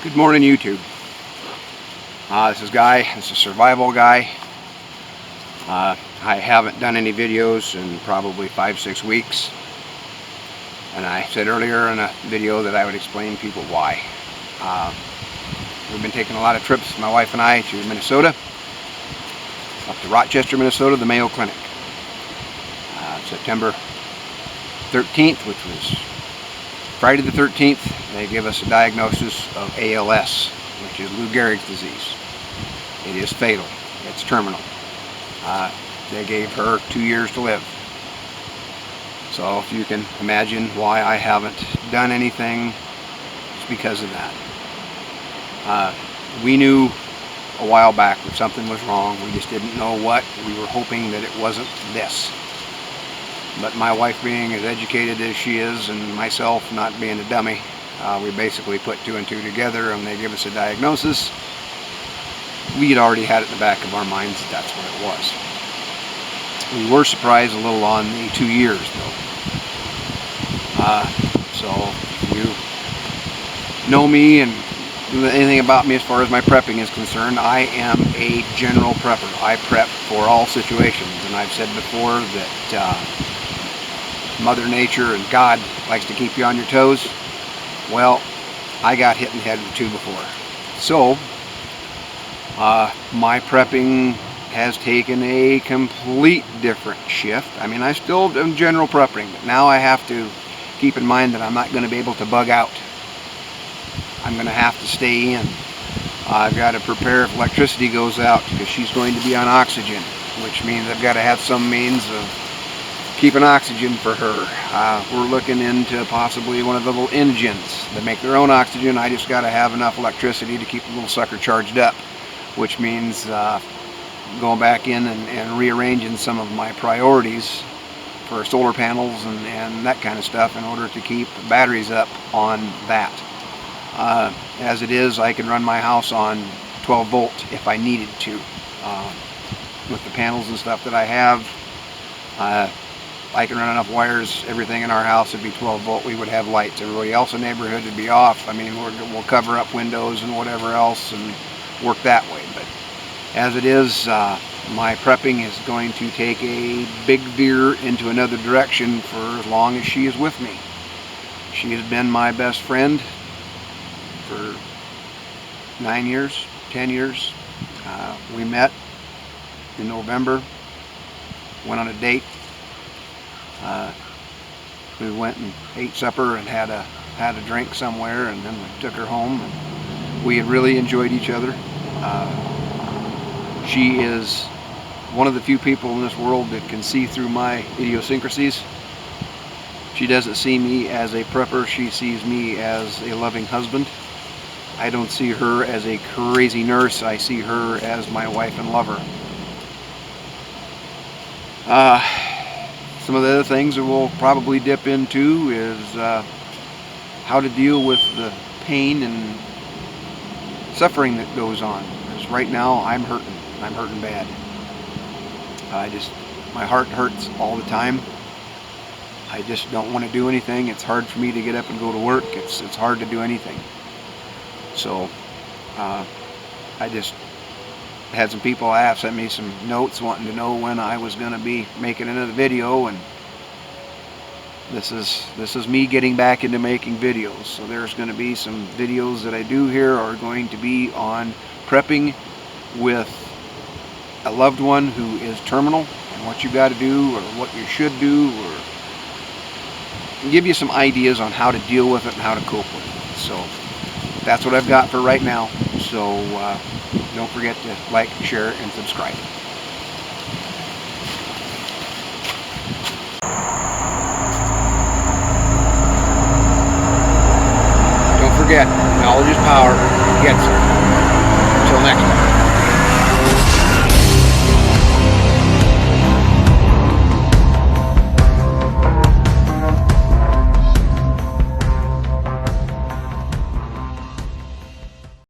Good morning, YouTube. This is Guy. This is Survival Guy. I haven't done any videos in probably 5-6 weeks, and I said earlier in a video that I would explain people why. We've been taking a lot of trips, my wife and I, to Minnesota, up to Rochester, Minnesota, the Mayo Clinic. September 13th, which was Friday the 13th, they give us a diagnosis of ALS, which is Lou Gehrig's disease. It is fatal. It's terminal. They gave her 2 years to live. So if you can imagine why I haven't done anything, it's because of that. We knew a while back that something was wrong. We just didn't know what. We were hoping that it wasn't this. But my wife, being as educated as she is, and myself not being a dummy, we basically put 2 and 2 together, and they give us a diagnosis. We had already had it in the back of our minds that that's what it was. We were surprised a little on the 2 years, though. So if you know me and anything about me as far as my prepping is concerned, I am a general prepper. I prep for all situations, and I've said before that Mother Nature and God likes to keep you on your toes. Well, I got hit in the head with 2 before. So, my prepping has taken a complete different shift. I mean, I still am general prepping, but now I have to keep in mind that I'm not going to be able to bug out. I'm going to have to stay in. I've got to prepare if electricity goes out, because she's going to be on oxygen, which means I've got to have some means of keeping oxygen for her. We're looking into possibly one of the little engines that make their own oxygen. I just got to have enough electricity to keep the little sucker charged up, which means going back in and rearranging some of my priorities for solar panels and that kind of stuff in order to keep batteries up on that. As it is, I can run my house on 12 volt if I needed to. With the panels and stuff that I have, I can run enough wires. Everything in our house would be 12 volt. We would have lights. Everybody else in the neighborhood would be off. I mean, we'll cover up windows and whatever else and work that way. But as it is, my prepping is going to take a big veer into another direction for as long as she is with me. She has been my best friend for 9 years, 10 years. We met in November, went on a date. We went and ate supper and had a drink somewhere, and then we took her home, and we had really enjoyed each other. She is one of the few people in this world that can see through my idiosyncrasies. She doesn't see me as a prepper. She sees me as a loving husband. I don't see her as a crazy nurse. I see her as my wife and lover. Some of the other things that we'll probably dip into is how to deal with the pain and suffering that goes on. Because right now I'm hurting. I'm hurting bad. My heart hurts all the time. I just don't want to do anything. It's hard for me to get up and go to work. It's hard to do anything. So I just had some people sent me some notes wanting to know when I was going to be making another video, and this is me getting back into making videos. So there's going to be some videos that I do here are going to be on prepping with a loved one who is terminal, and what you got to do or what you should do, or give you some ideas on how to deal with it and how to cope with it. So that's what I've got for right now. So don't forget to like, share, and subscribe. Don't forget, knowledge is power. Get some.